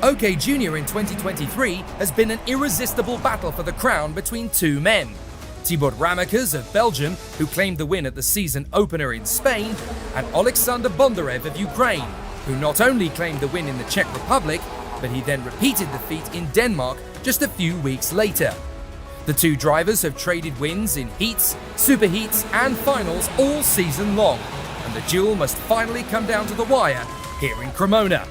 OK Junior in 2023 has been an irresistible battle for the crown between two men. Tibor Ramekers of Belgium, who claimed the win at the season opener in Spain, and Oleksandr Bondarev of Ukraine, who not only claimed the win in the Czech Republic, but he then repeated the feat in Denmark just a few weeks later. The two drivers have traded wins in heats, superheats and finals all season long, and the duel must finally come down to the wire here in Cremona.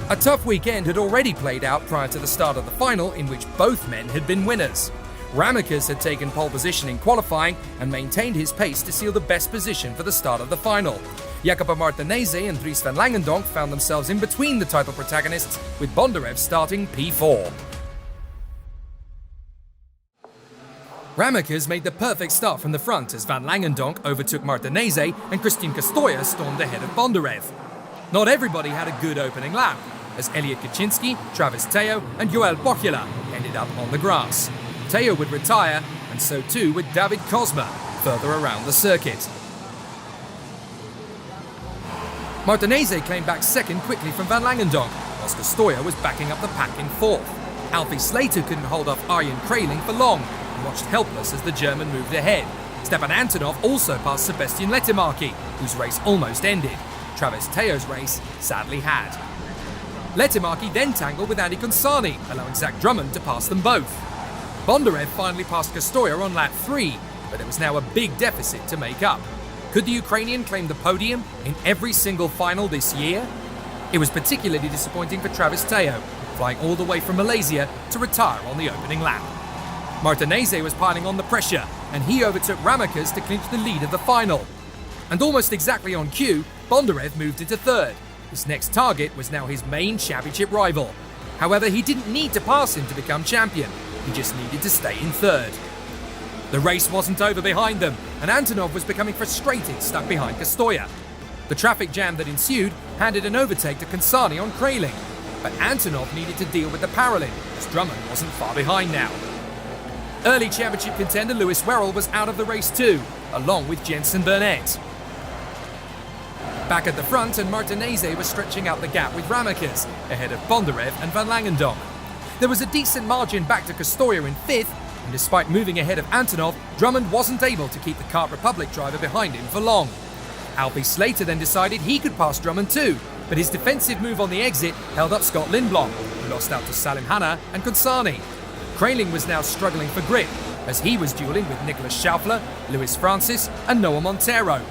A tough weekend had already played out prior to the start of the final, in which both men had been winners. Ramekers had taken pole position in qualifying and maintained his pace to seal the best position for the start of the final. Jacopo Martinez and Dries van Langendonk found themselves in between the title protagonists, with Bondarev starting P4. Ramekers made the perfect start from the front as Van Langendonk overtook Martinez and Christian Castoya stormed ahead of Bondarev. Not everybody had a good opening lap, as Elliot Kaczynski, Travis Teo and Joel Bokula ended up on the grass. Teo would retire, and so too would David Kozma, further around the circuit. Martinez claimed back second quickly from Van Langendonk, whilst Castoya was backing up the pack in fourth. Alfie Slater couldn't hold off Arjen Kraling for long and watched helpless as the German moved ahead. Stepan Antonov also passed Sebastian Letemarki, whose race almost ended. Travis Teo's race sadly had. Letemarki then tangled with Andy Consani, allowing Zach Drummond to pass them both. Bondarev finally passed Castoya on lap 3, but there was now a big deficit to make up. Could the Ukrainian claim the podium in every single final this year? It was particularly disappointing for Travis Teo, flying all the way from Malaysia to retire on the opening lap. Martinez was piling on the pressure, and he overtook Ramekers to clinch the lead of the final. And almost exactly on cue, Bondarev moved into third. His next target was now his main championship rival. However, he didn't need to pass him to become champion. He just needed to stay in third. The race wasn't over behind them, and Antonov was becoming frustrated, stuck behind Castoya. The traffic jam that ensued handed an overtake to Consani on Kraling, but Antonov needed to deal with the parallel, as Drummond wasn't far behind now. Early championship contender Lewis Werrell was out of the race too, along with Jensen Burnett. Back at the front, and Martinez was stretching out the gap with Ramekers, ahead of Bondarev and Van Langendonk. There was a decent margin back to Castoya in fifth, and despite moving ahead of Antonov, Drummond wasn't able to keep the Kart Republic driver behind him for long. Alfie Slater then decided he could pass Drummond too, but his defensive move on the exit held up Scott Lindblom, who lost out to Salim Hanna and Consani. Kraling was now struggling for grip, as he was dueling with Nicholas Schaufler, Luis Francis and Noah Montero.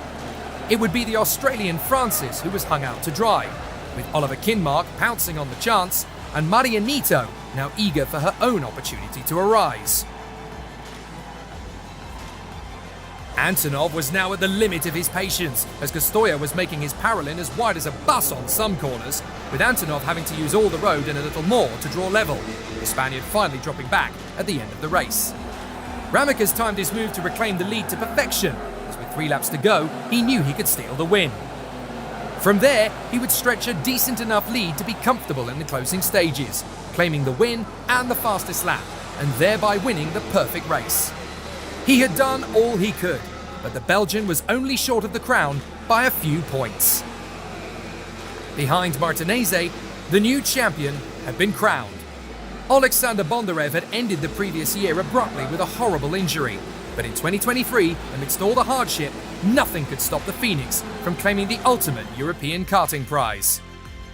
It would be the Australian Francis who was hung out to dry, with Oliver Kinmark pouncing on the chance, and Maria Nito now eager for her own opportunity to arise. Antonov was now at the limit of his patience, as Castoya was making his parallel as wide as a bus on some corners, with Antonov having to use all the road and a little more to draw level, the Spaniard finally dropping back at the end of the race. Ramekers timed his move to reclaim the lead to perfection, as with 3 laps to go, he knew he could steal the win. From there, he would stretch a decent enough lead to be comfortable in the closing stages, claiming the win and the fastest lap, and thereby winning the perfect race. He had done all he could, but the Belgian was only short of the crown by a few points. Behind Martinez, the new champion had been crowned. Oleksandr Bondarev had ended the previous year abruptly with a horrible injury, but in 2023, amidst all the hardship, nothing could stop the Phoenix from claiming the ultimate European karting prize.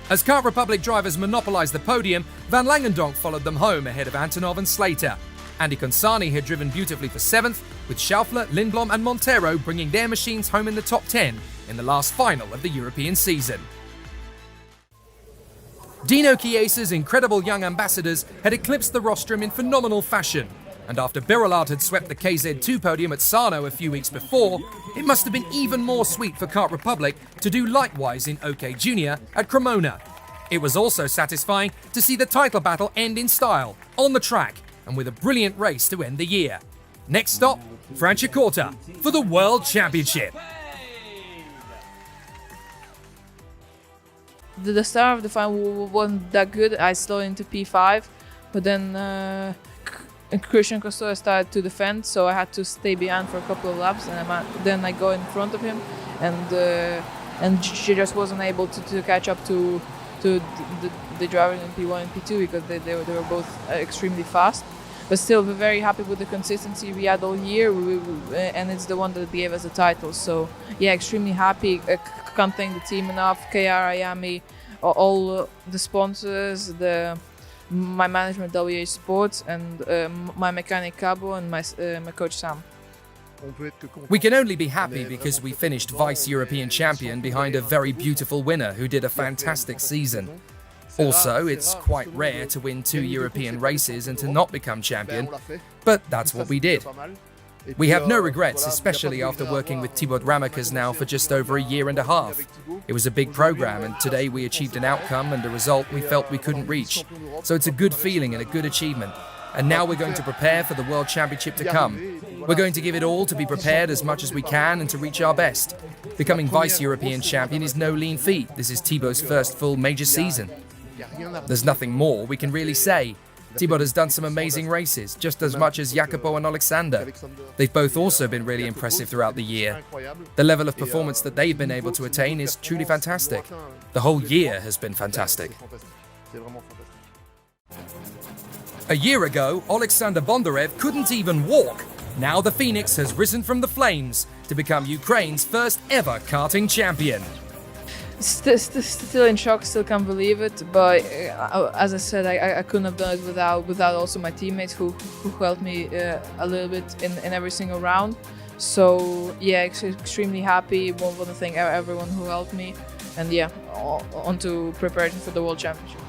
As Kart Republic drivers monopolised the podium, Van Langendonk followed them home ahead of Antonov and Slater. Andy Consani had driven beautifully for 7th, with Schaufler, Lindblom and Montero bringing their machines home in the top 10 in the last final of the European season. Dino Chiesa's incredible young ambassadors had eclipsed the rostrum in phenomenal fashion, and after Birolard had swept the KZ2 podium at Sarno a few weeks before, it must have been even more sweet for Kart Republic to do likewise in OK Junior at Cremona. It was also satisfying to see the title battle end in style, on the track, and with a brilliant race to end the year. Next stop, Franciacorta for the World Championship. The start of the final wasn't that good. I slowed into P5, but then Christian Castoya started to defend, so I had to stay behind for a couple of laps, and then I go in front of him, and she just wasn't able to catch up to to the drivers in P1 and P2 because they were both extremely fast. But still, we're very happy with the consistency we had all year, and it's the one that gave us the title. So yeah, extremely happy. Can't thank the team enough. KR, IAME, all the sponsors, my management WA Sports, and my mechanic Cabo, and my coach Sam. We can only be happy because we finished vice European champion behind a very beautiful winner who did a fantastic season. Also, it's quite rare to win 2 European races and to not become champion, but that's what we did. We have no regrets, especially after working with Thibaut Ramakas now for just over a year and a half. It was a big program, and today we achieved an outcome and a result we felt we couldn't reach. So it's a good feeling and a good achievement. And now we're going to prepare for the World Championship to come. We're going to give it all to be prepared as much as we can and to reach our best. Becoming vice-European champion is no lean feat. This is Thibaut's first full major season. There's nothing more we can really say. Thibaut has done some amazing races, just as much as Jacopo and Oleksandr. They've both also been really impressive throughout the year. The level of performance that they've been able to attain is truly fantastic. The whole year has been fantastic. A year ago, Oleksandr Bondarev couldn't even walk. Now the Phoenix has risen from the flames to become Ukraine's first ever karting champion. Still in shock, still can't believe it. But as I said, I couldn't have done it without also my teammates who helped me a little bit in every single round. So yeah, extremely happy. Want to thank everyone who helped me, and yeah, on to preparation for the World Championship.